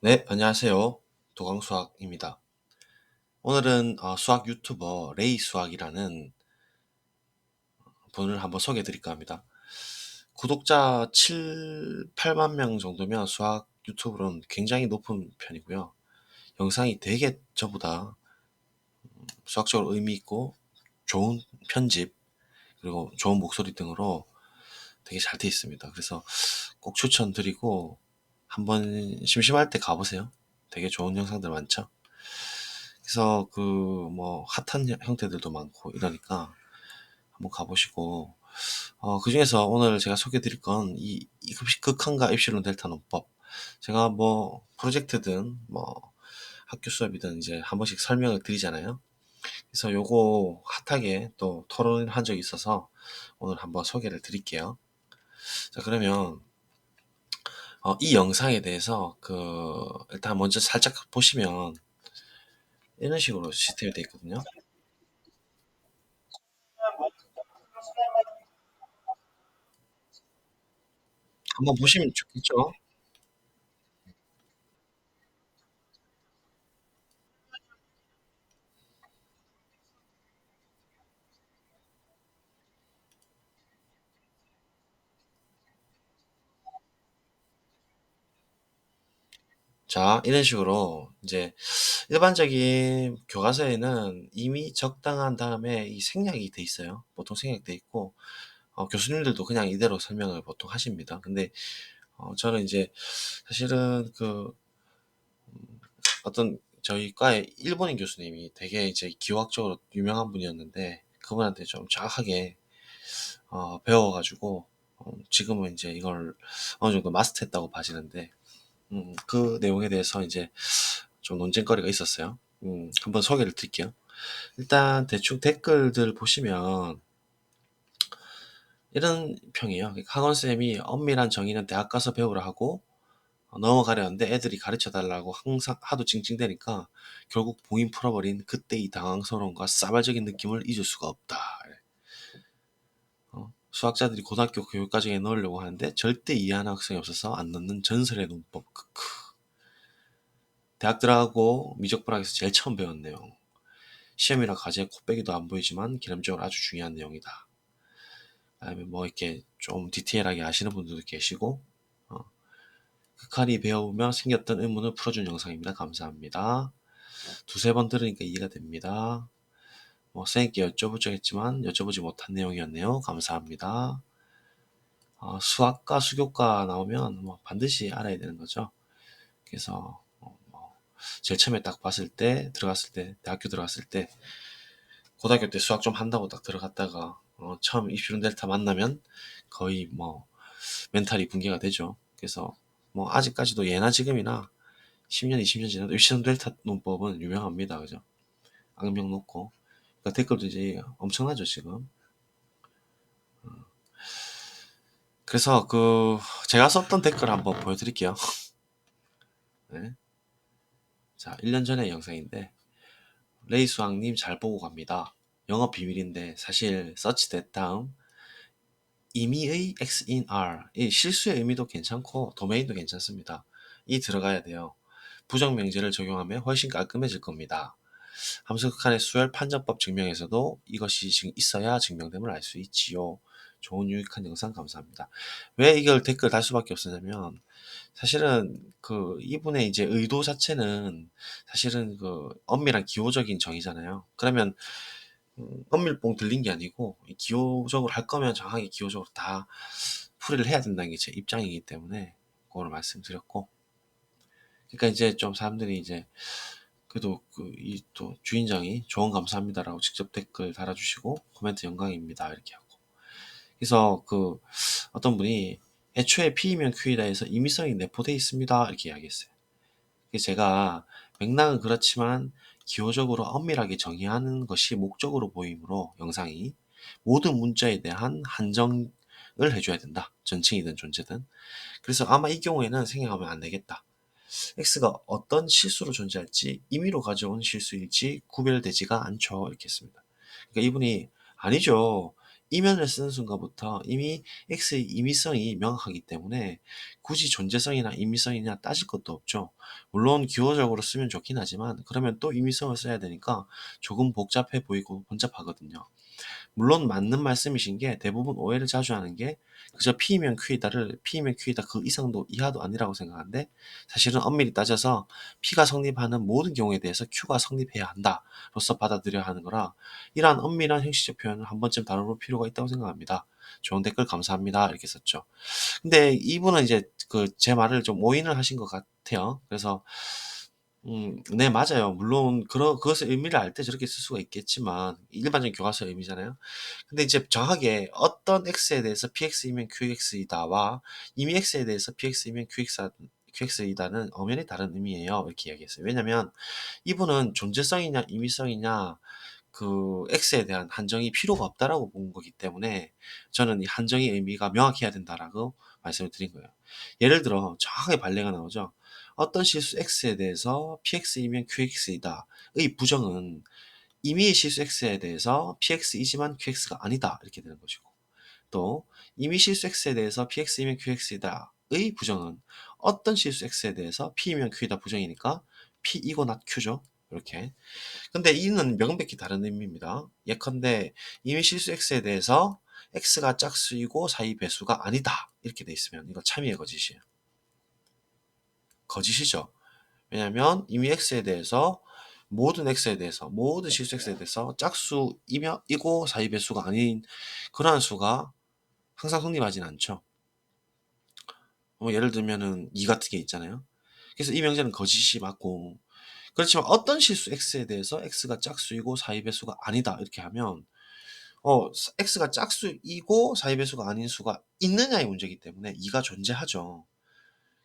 네, 안녕하세요. 도강수학입니다. 오늘은 수학 유튜버 레이 수학이라는 분을 한번 소개해 드릴까 합니다. 구독자 7, 8만 명 정도면 수학 유튜브로는 굉장히 높은 편이고요. 영상이 되게 저보다 수학적으로 의미 있고 좋은 편집 그리고 좋은 목소리 등으로 되게 잘 돼 있습니다. 그래서 꼭 추천드리고 한번 심심할 때 가보세요. 되게 좋은 영상들 많죠. 그래서 그 뭐 핫한 형태들도 많고 이러니까 한번 가보시고 그중에서 오늘 제가 소개해 드릴 건 이 극한과 입실론 델타 논법. 제가 뭐 프로젝트든 뭐 학교 수업이든 이제 한 번씩 설명을 드리잖아요. 그래서 요거 핫하게 또 토론을 한 적이 있어서 오늘 한번 소개를 드릴게요. 자, 그러면 이 영상에 대해서 일단 먼저 살짝 보시면 이런 식으로 시스템이 되어 있거든요. 한번 보시면 좋겠죠? 자, 이런 식으로 이제 일반적인 교과서에는 이미 적당한 다음에 이 생략이 돼 있어요. 보통 생략돼 있고 교수님들도 그냥 이대로 설명을 보통 하십니다. 근데 저는 이제 사실은 어떤 저희 과의 일본인 교수님이 되게 이제 기호학적으로 유명한 분이었는데 그분한테 좀 정확하게 배워가지고 지금은 이제 이걸 어느 정도 마스터했다고 봐지는데 그 내용에 대해서 이제 좀 논쟁거리가 있었어요. 한번 소개를 드릴게요. 일단 대충 댓글들 보시면 이런 평이에요. 학원쌤이 엄밀한 정의는 대학 가서 배우라 하고 넘어가려는데 애들이 가르쳐 달라고 항상 하도 찡찡대니까 결국 봉인 풀어버린 그때 이 당황스러움과 싸발적인 느낌을 잊을 수가 없다. 수학자들이 고등학교 교육과정에 넣으려고 하는데 절대 이해하는 학생이 없어서 안 넣는 전설의 논법. 크크. 대학 들어가고 미적분학에서 제일 처음 배운 내용. 시험이나 과제에 코빼기도 안 보이지만 기념적으로 아주 중요한 내용이다. 그다음에 뭐 이렇게 좀 디테일하게 아시는 분들도 계시고 어, 극한이 배우며 생겼던 의문을 풀어준 영상입니다. 감사합니다. 두세 번 들으니까 이해가 됩니다. 뭐 선생님께 여쭤보죠 했지만 여쭤보지 못한 내용이었네요. 감사합니다. 수학과 수교과 나오면 뭐 반드시 알아야 되는 거죠. 그래서 뭐 제일 처음에 딱 봤을 때 들어갔을 때 대학교 들어갔을 때 고등학교 때 수학 좀 한다고 딱 들어갔다가 처음 입시론 델타 만나면 거의 뭐 멘탈이 붕괴가 되죠. 그래서 뭐 아직까지도 예나 지금이나 10년, 20년 지나도 입시론 델타 논법은 유명합니다. 그죠? 악명 높고. 그러니까 댓글도 이제 엄청나죠, 지금. 그래서 제가 썼던 댓글 한번 보여드릴게요. 네. 자, 1년 전의 영상인데 레이 수학님 잘 보고 갑니다. 영업 비밀인데 사실 서치댓 다음 임의의 X in R 이 실수의 의미도 괜찮고 도메인도 괜찮습니다. 이 들어가야 돼요. 부정명제를 적용하면 훨씬 깔끔해질 겁니다. 함수 극한의 수열 판정법 증명에서도 이것이 있어야 증명됨을 알 수 있지요. 좋은 유익한 영상 감사합니다. 왜 이걸 댓글 달 수밖에 없었냐면 사실은 이분의 이제 의도 자체는 사실은 엄밀한 기호적인 정의잖아요. 그러면 엄밀봉 들린 게 아니고 기호적으로 할 거면 정확하게 기호적으로 다 풀이를 해야 된다는 게 제 입장이기 때문에 그거를 말씀드렸고 그러니까 이제 좀 사람들이 이제 그래도 이 또 주인장이 조언 감사합니다라고 직접 댓글 달아주시고 코멘트 영광입니다 이렇게 하고 그래서 어떤 분이 애초에 P이면 Q이다 해서 임의성이 내포돼 있습니다 이렇게 이야기했어요. 그래서 제가 맥락은 그렇지만 기호적으로 엄밀하게 정의하는 것이 목적으로 보이므로 영상이 모든 문자에 대한 한정을 해줘야 된다. 전칭이든 존재든. 그래서 아마 이 경우에는 생각하면 안 되겠다. X가 어떤 실수로 존재할지 임의로 가져온 실수일지 구별되지가 않죠. 이렇게 했습니다. 그러니까 이분이 아니죠. 이면을 쓰는 순간부터 이미 X의 임의성이 명확하기 때문에 굳이 존재성이나 임의성이냐 따질 것도 없죠. 물론 기호적으로 쓰면 좋긴 하지만 그러면 또 임의성을 써야 되니까 조금 복잡해 보이고 번잡하거든요. 물론 맞는 말씀이신 게 대부분 오해를 자주 하는 게 그저 P이면 Q이다를 P이면 Q이다 그 이상도 이하도 아니라고 생각하는데 사실은 엄밀히 따져서 P가 성립하는 모든 경우에 대해서 Q가 성립해야 한다로서 받아들여야 하는 거라 이러한 엄밀한 형식적 표현을 한 번쯤 다뤄볼 필요가 있다고 생각합니다. 좋은 댓글 감사합니다. 이렇게 썼죠. 근데 이분은 이제 그 제 말을 좀 오인을 하신 것 같아요. 그래서 네, 맞아요. 물론 그것의 의미를 알 때 저렇게 쓸 수가 있겠지만 일반적인 교과서의 의미잖아요. 근데 이제 정확하게 어떤 x에 대해서 px이면 qx이다와 이미 x에 대해서 px이면 qx이다는 엄연히 다른 의미예요. 이렇게 이야기했어요. 왜냐면 이분은 존재성이냐 임의성이냐 그 x에 대한 한정이 필요가 없다라고 본 거기 때문에 저는 이 한정의 의미가 명확해야 된다라고 말씀을 드린 거예요. 예를 들어 정확하게 발레가 나오죠. 어떤 실수 x에 대해서 px이면 qx이다. 의 부정은 임의의 실수 x에 대해서 px이지만 qx가 아니다. 이렇게 되는 것이고 또 임의 실수 x에 대해서 px이면 qx이다. 의 부정은 어떤 실수 x에 대해서 p이면 q이다 부정이니까 p이고 not q죠. 이렇게. 근데 이는 명백히 다른 의미입니다. 예컨대 임의 실수 x에 대해서 x가 짝수이고 사이 배수가 아니다. 이렇게 돼 있으면 이거 참이의 거짓이에요. 거짓이죠. 왜냐하면 이미 x에 대해서 모든 실수 x에 대해서 짝수이고 사이 배수가 아닌 그러한 수가 항상 성립하진 않죠. 예를 들면은 2 같은 게 있잖아요. 그래서 이 명제는 거짓이 맞고 그렇지만 어떤 실수 x에 대해서 x가 짝수이고 사이 배수가 아니다 이렇게 하면 x가 짝수이고 사이 배수가 아닌 수가 있느냐의 문제이기 때문에 2가 존재하죠.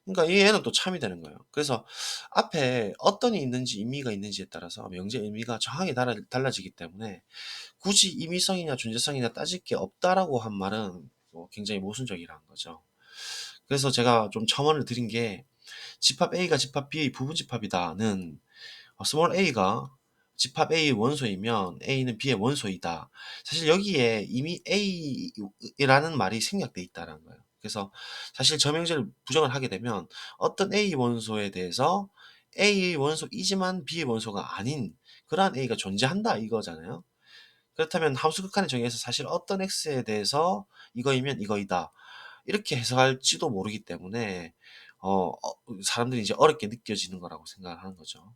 그러니까 이 얘는 또 참이 되는 거예요. 그래서 앞에 어떤이 있는지 의미가 있는지에 따라서 명제의 의미가 정확히 달라지기 때문에 굳이 임의성이냐 존재성이냐 따질 게 없다라고 한 말은 굉장히 모순적이라는 거죠. 그래서 제가 좀 첨언을 드린 게 집합 A가 집합 B의 부분집합이다는 스몰 a가 집합 A의 원소이면 A는 B의 원소이다. 사실 여기에 이미 A라는 말이 생략돼 있다는 거예요. 그래서 사실 저명제를 부정을 하게 되면 어떤 A 원소에 대해서 A의 원소이지만 B의 원소가 아닌 그러한 A가 존재한다 이거잖아요. 그렇다면 함수 극한의 정의에서 사실 어떤 X에 대해서 이거이면 이거이다. 이렇게 해석할지도 모르기 때문에 사람들이 이제 어렵게 느껴지는 거라고 생각을 하는 거죠.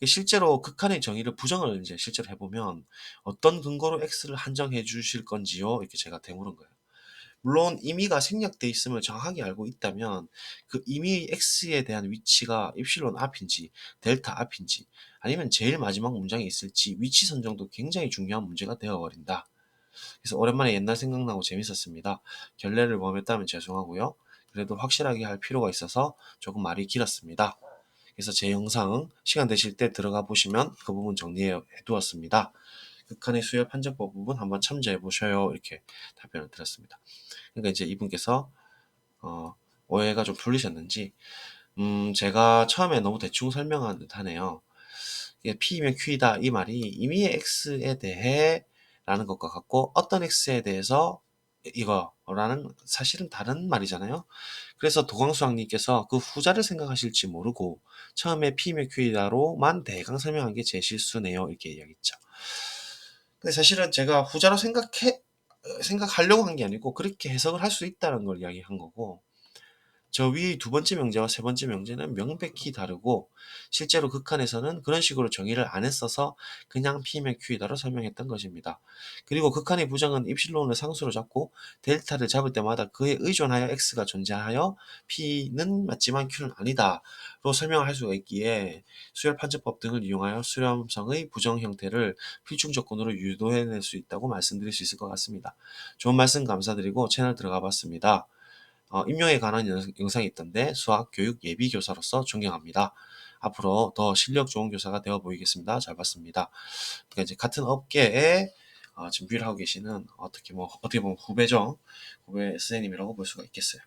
실제로 극한의 정의를 부정을 이제 실제로 해보면 어떤 근거로 X를 한정해 주실 건지요? 이렇게 제가 되물은 거예요. 물론 임의가 생략돼 있음을 정확하게 알고 있다면 그 임의 X에 대한 위치가 입실론 앞인지 델타 앞인지 아니면 제일 마지막 문장에 있을지 위치 선정도 굉장히 중요한 문제가 되어버린다. 그래서 오랜만에 옛날 생각나고 재밌었습니다. 결례를 범했다면 죄송하고요. 그래도 확실하게 할 필요가 있어서 조금 말이 길었습니다. 그래서 제 영상 시간 되실 때 들어가 보시면 그 부분 정리해 두었습니다. 극한의 수열 판정법 부분 한번 참조해 보셔요. 이렇게 답변을 드렸습니다. 그러니까 이제 이분께서 오해가 좀 풀리셨는지 제가 처음에 너무 대충 설명한 듯하네요. P이면 Q이다 이 말이 이미 X에 대해 라는 것과 같고 어떤 X에 대해서 이거라는 사실은 다른 말이잖아요. 그래서 도광수학님께서 그 후자를 생각하실지 모르고 처음에 P이면 Q이다로만 대강 설명한 게 제 실수네요. 이렇게 이야기했죠. 근데 사실은 제가 후자로 생각하려고 한 게 아니고 그렇게 해석을 할 수 있다는 걸 이야기한 거고 저 위의 두 번째 명제와 세 번째 명제는 명백히 다르고 실제로 극한에서는 그런 식으로 정의를 안 했어서 그냥 P면 Q이다로 설명했던 것입니다. 그리고 극한의 부정은 입실론을 상수로 잡고 델타를 잡을 때마다 그에 의존하여 X가 존재하여 P는 맞지만 Q는 아니다로 설명을 할 수가 있기에 수열 판정법 등을 이용하여 수렴성의 부정 형태를 필중 조건으로 유도해낼 수 있다고 말씀드릴 수 있을 것 같습니다. 좋은 말씀 감사드리고 채널 들어가 봤습니다. 임용에 관한 영상이 있던데 수학, 교육, 예비 교사로서 존경합니다. 앞으로 더 실력 좋은 교사가 되어 보이겠습니다. 잘 봤습니다. 그러니까 이제 같은 업계에 준비를 하고 계시는 어떻게 보면 후배죠. 후배 선생님이라고 볼 수가 있겠어요.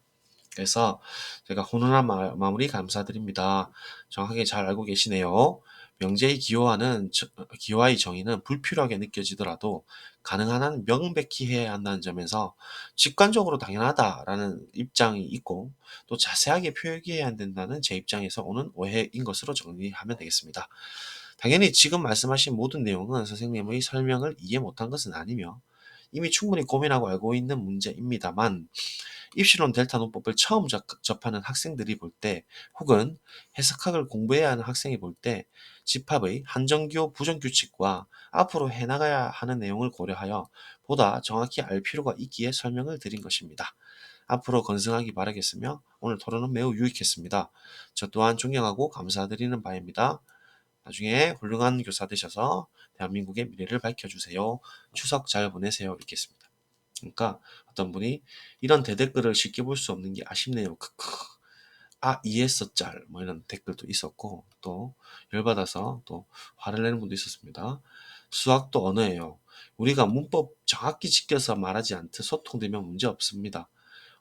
그래서 제가 훈훈한 마무리 감사드립니다. 정확하게 잘 알고 계시네요. 명제의 기호와의 정의는 불필요하게 느껴지더라도 가능한 한 명백히 해야 한다는 점에서 직관적으로 당연하다라는 입장이 있고, 또 자세하게 표기해야 된다는 제 입장에서 오는 오해인 것으로 정리하면 되겠습니다. 당연히 지금 말씀하신 모든 내용은 선생님의 설명을 이해 못한 것은 아니며 이미 충분히 고민하고 알고 있는 문제입니다만, 입시론 델타 논법을 처음 접하는 학생들이 볼 때, 혹은 해석학을 공부해야 하는 학생이 볼 때 집합의 한정기호 부정규칙과 앞으로 해나가야 하는 내용을 고려하여 보다 정확히 알 필요가 있기에 설명을 드린 것입니다. 앞으로 건승하기 바라겠으며 오늘 토론은 매우 유익했습니다. 저 또한 존경하고 감사드리는 바입니다. 나중에 훌륭한 교사 되셔서 대한민국의 미래를 밝혀주세요. 추석 잘 보내세요. 이렇게 했습니다. 그러니까 어떤 분이 이런 대댓글을 쉽게 볼 수 없는 게 아쉽네요. 크크. 아, 이해했어 짤. 뭐 이런 댓글도 있었고, 또 열받아서 또 화를 내는 분도 있었습니다. 수학도 언어예요. 우리가 문법 정확히 지켜서 말하지 않듯 소통되면 문제 없습니다.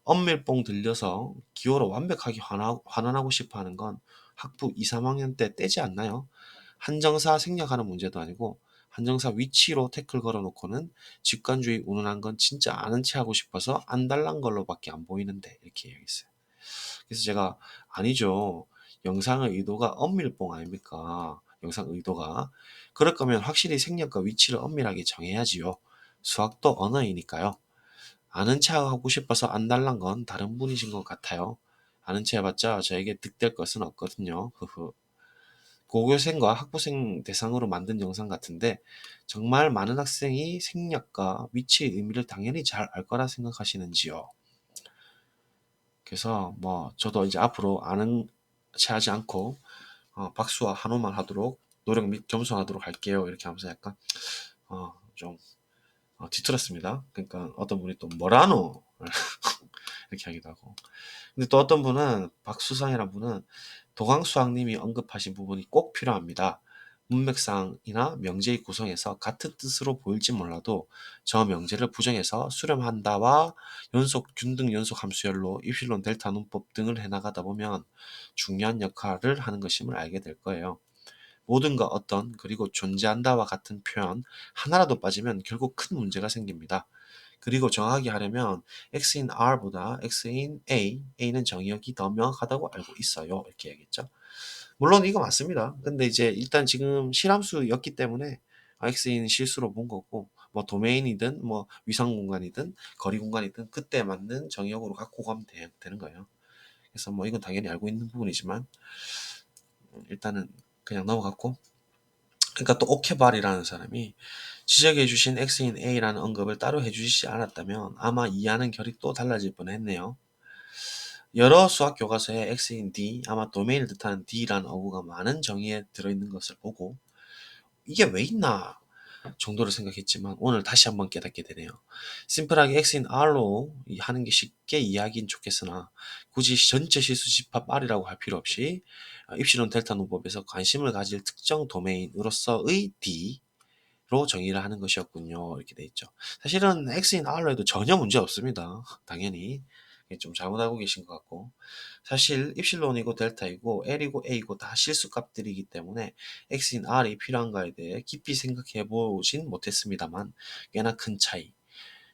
엄밀봉 들려서 기호로 완벽하게 환원하고 싶어 하는 건 학부 2, 3학년 때 떼지 않나요? 한정사 생략하는 문제도 아니고 한정사 위치로 태클 걸어놓고는 직관주의 운운한 건 진짜 아는 체 하고 싶어서 안달난 걸로밖에 안 보이는데, 이렇게 얘기했어요. 그래서 제가 아니죠. 영상의 의도가 엄밀봉 아닙니까? 영상 의도가. 그럴 거면 확실히 생략과 위치를 엄밀하게 정해야지요. 수학도 언어이니까요. 아는 체 하고 싶어서 안달난 건 다른 분이신 것 같아요. 아는 체 해봤자 저에게 득될 것은 없거든요. 흐흐. 고교생과 학부생 대상으로 만든 영상 같은데 정말 많은 학생이 생략과 위치의 의미를 당연히 잘 알 거라 생각하시는지요? 그래서 뭐 저도 이제 앞으로 아는 체 하지 않고 박수와 한호만 하도록 노력 및 겸손하도록 할게요. 이렇게 하면서 약간 좀 뒤틀었습니다. 그러니까 어떤 분이 또 뭐라노 이렇게 하기도 하고. 근데 또 어떤 분은 박수상이라는 분은 도강수학님이 언급하신 부분이 꼭 필요합니다. 문맥상이나 명제의 구성에서 같은 뜻으로 보일지 몰라도 저 명제를 부정해서 수렴한다와 연속 균등 연속 함수열로 입실론 델타 문법 등을 해나가다 보면 중요한 역할을 하는 것임을 알게 될 거예요. 모든가 어떤 그리고 존재한다와 같은 표현 하나라도 빠지면 결국 큰 문제가 생깁니다. 그리고 정확하게 하려면 x인 r보다 x인 a는 정의역이 더 명확하다고 알고 있어요. 이렇게 얘기했죠. 물론 이거 맞습니다. 근데 이제 일단 지금 실함수였기 때문에 x인 실수로 본 거고, 뭐 도메인이든 뭐 위상 공간이든 거리 공간이든 그때 맞는 정의역으로 갖고 가면 되는 거예요. 그래서 뭐 이건 당연히 알고 있는 부분이지만 일단은 그냥 넘어갔고, 그러니까 또 오케발이라는 사람이 지적해 주신 x인 a라는 언급을 따로 해주시지 않았다면 아마 이해하는 결이 또 달라질 뻔했네요. 여러 수학 교과서에 x인 d, 아마 도메인을 뜻하는 d라는 어구가 많은 정의에 들어있는 것을 보고 이게 왜 있나 정도로 생각했지만 오늘 다시 한번 깨닫게 되네요. 심플하게 x인 r로 하는 게 쉽게 이해하긴 좋겠으나 굳이 전체 실수 집합 r이라고 할 필요 없이 입시론 델타 논법에서 관심을 가질 특정 도메인으로서의 d로 정의를 하는 것이었군요. 이렇게 돼 있죠. 사실은 x인 r로 해도 전혀 문제 없습니다. 당연히 좀 잘못 알고 계신 것 같고, 사실 입실론이고 델타이고 L이고 A이고 다 실수값들이기 때문에 x인 R이 필요한가에 대해 깊이 생각해 보진 못했습니다만 꽤나 큰 차이,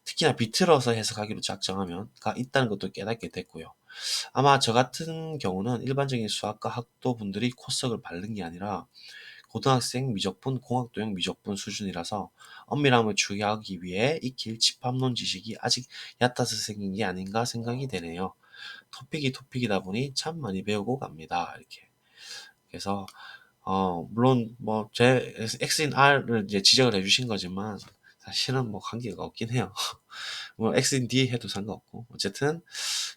특히나 비틀어서 해석하기로 작정하면가 있다는 것도 깨닫게 됐고요. 아마 저 같은 경우는 일반적인 수학과 학도 분들이 코석을 밟는 게 아니라 고등학생 미적분, 공학도형 미적분 수준이라서 엄밀함을 추구하기 위해 익힐 집합론 지식이 아직 얕아서 생긴 게 아닌가 생각이 되네요. 토픽이다 보니 참 많이 배우고 갑니다. 이렇게. 그래서 물론 뭐 제 X인 R을 이제 지적을 해주신 거지만 사실은 뭐 관계가 없긴 해요. 뭐 X인 D 해도 상관없고 어쨌든.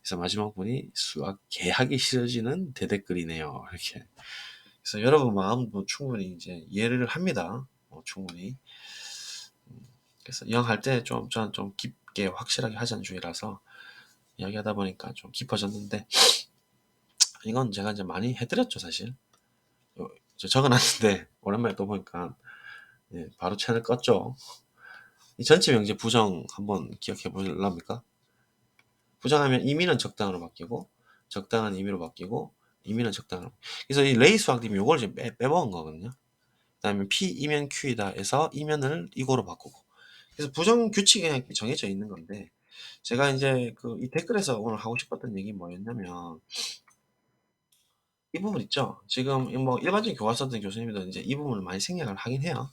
그래서 마지막 분이 수학 개하기 싫어지는 대댓글이네요. 이렇게. 그래서 여러분 마음도 충분히 이제 이해를 합니다. 충분히. 그래서 영 할 때 저는 좀 깊게 확실하게 하자는 주의라서 이야기하다 보니까 좀 깊어졌는데, 이건 제가 이제 많이 해드렸죠 사실. 적어놨는데 오랜만에 또 보니까 바로 채널 껐죠. 이 전체 명제 부정 한번 기억해 보실랍니까? 부정하면 의미는 적당으로 바뀌고 적당한 의미로 바뀌고 의미는 적당으로. 그래서 이 레이 수학님이 요걸 지금 빼먹은 거거든요. 그다음에 P 이면 Q이다 해서 이면을 이거로 바꾸고. 그래서 부정 규칙이 그냥 정해져 있는 건데, 제가 이제 그 이 댓글에서 오늘 하고 싶었던 얘기 뭐였냐면, 이 부분 있죠. 지금 뭐 일반적인 교과 썼던 교수님들은 이제 이 부분을 많이 생략을 하긴 해요.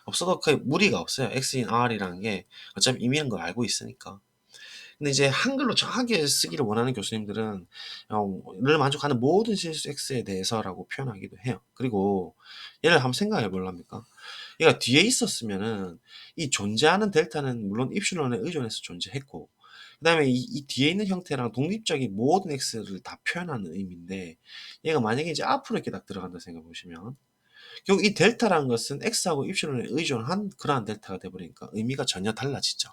없어도 그 무리가 없어요. X인 R이라는 게 어차피 이미는 걸 알고 있으니까. 근데 이제 한글로 정확하게 쓰기를 원하는 교수님들은 를 만족하는 모든 실수 X에 대해서라고 표현하기도 해요. 그리고 얘를 한번 생각해 볼랍니까? 얘가 뒤에 있었으면은 이 존재하는 델타는 물론 입실론에 의존해서 존재했고, 그다음에 이 뒤에 있는 형태랑 독립적인 모든 X를 다 표현하는 의미인데, 얘가 만약에 이제 앞으로 이렇게 딱 들어간다 생각해 보시면, 결국 이 델타라는 것은 X하고 입실론에 의존한 그러한 델타가 돼버리니까 의미가 전혀 달라지죠.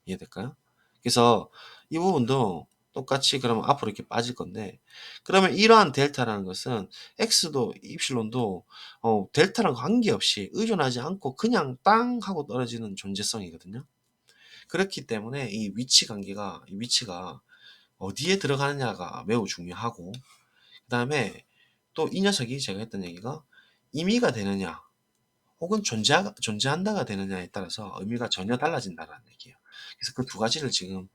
이해될까요? 그래서 이 부분도 똑같이 그러면 앞으로 이렇게 빠질 건데, 그러면 이러한 델타라는 것은 x도 입실론도 델타랑 관계없이 의존하지 않고 그냥 땅 하고 떨어지는 존재성이거든요. 그렇기 때문에 이 위치가 어디에 들어가느냐가 매우 중요하고, 그 다음에 또 이 녀석이 제가 했던 얘기가 임의가 되느냐 혹은 존재한다가 되느냐에 따라서 의미가 전혀 달라진다는 얘기예요. 그래서 그 두 가지를 지금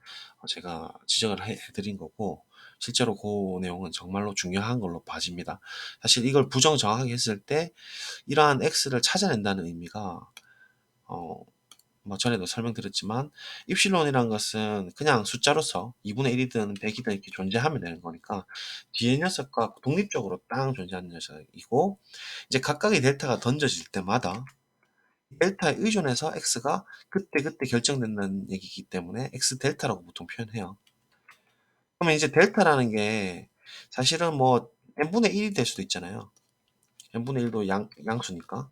제가 지적을 해드린 거고, 실제로 그 내용은 정말로 중요한 걸로 봐집니다. 사실 이걸 부정정하게 했을 때 이러한 x를 찾아낸다는 의미가 뭐 전에도 설명드렸지만, 입실론이라는 것은 그냥 숫자로서 2분의 1이든 100이든 이렇게 존재하면 되는 거니까 뒤에 녀석과 독립적으로 땅 존재하는 녀석이고, 이제 각각의 델타가 던져질 때마다 델타에 의존해서 x가 그때그때 결정된다는 얘기이기 때문에 x 델타라고 보통 표현해요. 그러면 이제 델타라는 게 사실은 뭐 n분의 1이 될 수도 있잖아요. n분의 1도 양수니까.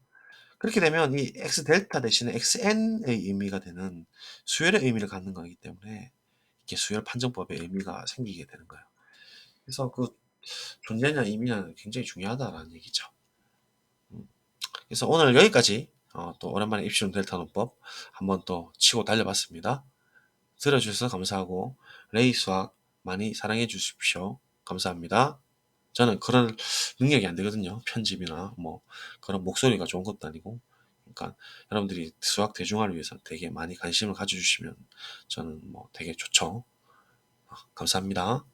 그렇게 되면 이 x 델타 대신에 xn의 의미가 되는 수열의 의미를 갖는 거기 때문에 이렇게 수열 판정법의 의미가 생기게 되는 거예요. 그래서 그 존재냐 의미는 굉장히 중요하다라는 얘기죠. 그래서 오늘 여기까지 또 오랜만에 입시론 델타 논법 한번 또 치고 달려봤습니다. 들어주셔서 감사하고 레이 수학 많이 사랑해 주십시오. 감사합니다. 저는 그런 능력이 안 되거든요. 편집이나 뭐 그런 목소리가 좋은 것도 아니고. 그러니까 여러분들이 수학 대중화를 위해서 되게 많이 관심을 가져주시면 저는 뭐 되게 좋죠. 감사합니다.